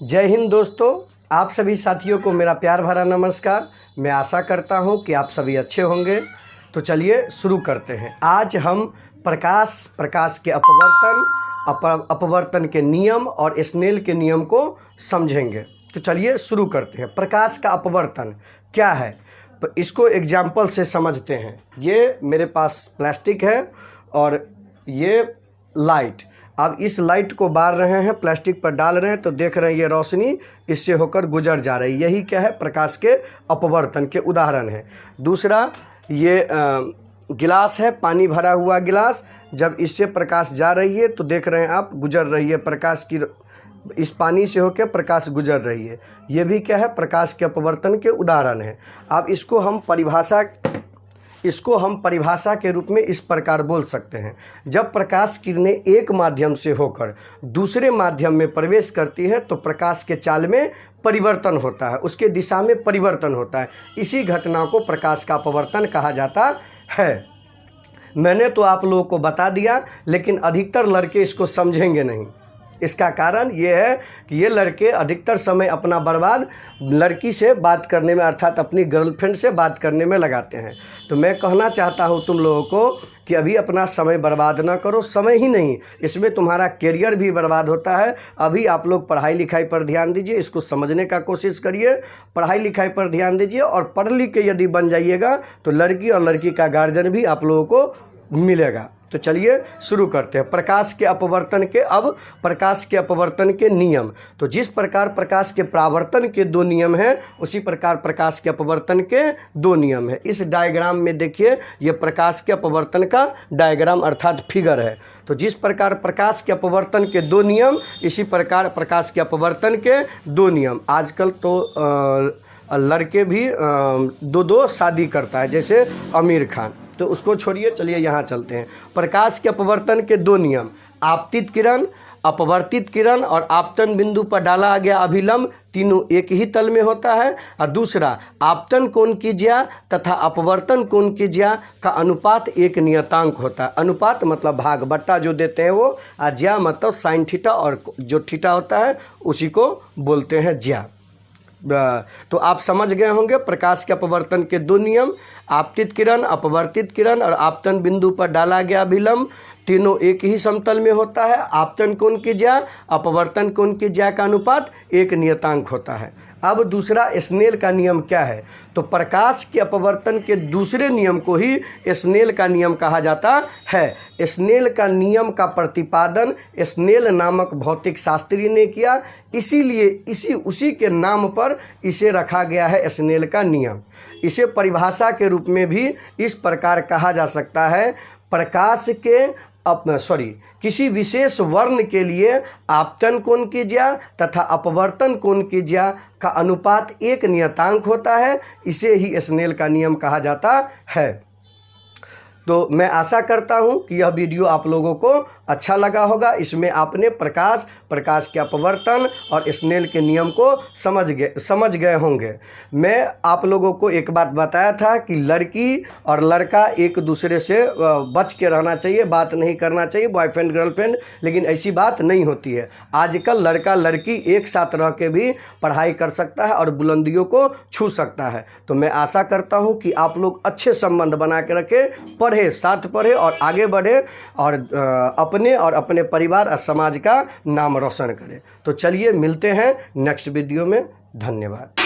जय हिंद दोस्तों, आप सभी साथियों को मेरा प्यार भरा नमस्कार। मैं आशा करता हूं कि आप सभी अच्छे होंगे। तो चलिए शुरू करते हैं। आज हम प्रकाश के अपवर्तन के नियम और स्नेल के नियम को समझेंगे। तो चलिए शुरू करते हैं। प्रकाश का अपवर्तन क्या है, तो इसको एग्जाम्पल से समझते हैं। ये मेरे पास प्लास्टिक है और ये लाइट। अब इस लाइट को बार रहे हैं, प्लास्टिक पर डाल रहे हैं, तो देख रहे हैं ये रोशनी इससे होकर गुजर जा रही है। यही क्या है, प्रकाश के अपवर्तन के उदाहरण है। दूसरा, ये गिलास है, पानी भरा हुआ गिलास। जब इससे प्रकाश जा रही है तो देख रहे हैं आप, गुजर रही है प्रकाश की, इस पानी से होकर प्रकाश गुजर रही है। ये भी क्या है, प्रकाश के अपवर्तन के उदाहरण है। अब इसको हम परिभाषा के रूप में इस प्रकार बोल सकते हैं। जब प्रकाश किरणें एक माध्यम से होकर दूसरे माध्यम में प्रवेश करती है तो प्रकाश के चाल में परिवर्तन होता है, उसके दिशा में परिवर्तन होता है। इसी घटना को प्रकाश का अपवर्तन कहा जाता है। मैंने तो आप लोगों को बता दिया, लेकिन अधिकतर लड़के इसको समझेंगे नहीं। इसका कारण ये है कि ये लड़के अधिकतर समय अपना बर्बाद लड़की से बात करने में, अर्थात अपनी गर्लफ्रेंड से बात करने में लगाते हैं। तो मैं कहना चाहता हूँ तुम लोगों को कि अभी अपना समय बर्बाद ना करो। समय ही नहीं, इसमें तुम्हारा करियर भी बर्बाद होता है। अभी आप लोग पढ़ाई लिखाई पर ध्यान दीजिए, इसको समझने का कोशिश करिए। पढ़ाई लिखाई पर ध्यान दीजिए और पढ़ लिख के यदि बन जाइएगा तो लड़की और लड़की का गार्जियन भी आप लोगों को मिलेगा। तो चलिए शुरू करते हैं। प्रकाश के अपवर्तन के नियम। तो जिस प्रकार प्रकाश के परावर्तन के दो नियम हैं, उसी प्रकार प्रकाश के अपवर्तन के दो नियम हैं। इस डायग्राम में देखिए, ये प्रकाश के अपवर्तन का डायग्राम अर्थात फिगर है। तो जिस प्रकार प्रकाश के अपवर्तन के दो नियम, इसी प्रकार प्रकाश के अपवर्तन के दो नियम। आजकल तो लड़के भी दो शादी करता है, जैसे आमिर खान। तो उसको छोड़िए, चलिए यहाँ चलते हैं। प्रकाश के अपवर्तन के दो नियम, आपतित किरण, अपवर्तित किरण और आपतन बिंदु पर डाला गया अभिलंब, तीनों एक ही तल में होता है। और दूसरा, आपतन कोण की ज्या तथा अपवर्तन कोण की ज्या का अनुपात एक नियतांक होता है। अनुपात मतलब भाग बट्टा जो देते हैं वो, और ज्या मतलब साइन थीटा, और जो थीटा होता है उसी को बोलते हैं ज्या। तो आप समझ गए होंगे प्रकाश के अपवर्तन के दो नियम, आपतित किरण, अपवर्तित किरण और आपतन बिंदु पर डाला गया अभिलंब, तीनों एक ही समतल में होता है। आपतन कोण की ज्या, अपवर्तन कोण की ज्या का अनुपात एक नियतांक होता है। अब दूसरा, स्नेल का नियम क्या है? तो प्रकाश के अपवर्तन के दूसरे नियम को ही स्नेल का नियम कहा जाता है। स्नेल का नियम का प्रतिपादन स्नेल नामक भौतिक शास्त्री ने किया, इसीलिए उसी के नाम पर इसे रखा गया है स्नेल का नियम। इसे परिभाषा के रूप में भी इस प्रकार कहा जा सकता है, प्रकाश के किसी विशेष वर्ण के लिए आपतन कोण की ज्या तथा अपवर्तन कोण की ज्या का अनुपात एक नियतांक होता है। इसे ही स्नेल का नियम कहा जाता है। तो मैं आशा करता हूं कि यह वीडियो आप लोगों को अच्छा लगा होगा। इसमें आपने प्रकाश के अपवर्तन और स्नेल के नियम को समझ गए होंगे। मैं आप लोगों को एक बात बताया था कि लड़की और लड़का एक दूसरे से बच के रहना चाहिए, बात नहीं करना चाहिए, बॉयफ्रेंड गर्लफ्रेंड, लेकिन ऐसी बात नहीं होती है। आजकल लड़का लड़की एक साथ रह के भी पढ़ाई कर सकता है और बुलंदियों को छू सकता है। तो मैं आशा करता हूँ कि आप लोग अच्छे संबंध बना के रखें, साथ पढ़े और आगे बढ़े, और अपने परिवार और समाज का नाम रोशन करें। तो चलिए मिलते हैं नेक्स्ट वीडियो में। धन्यवाद।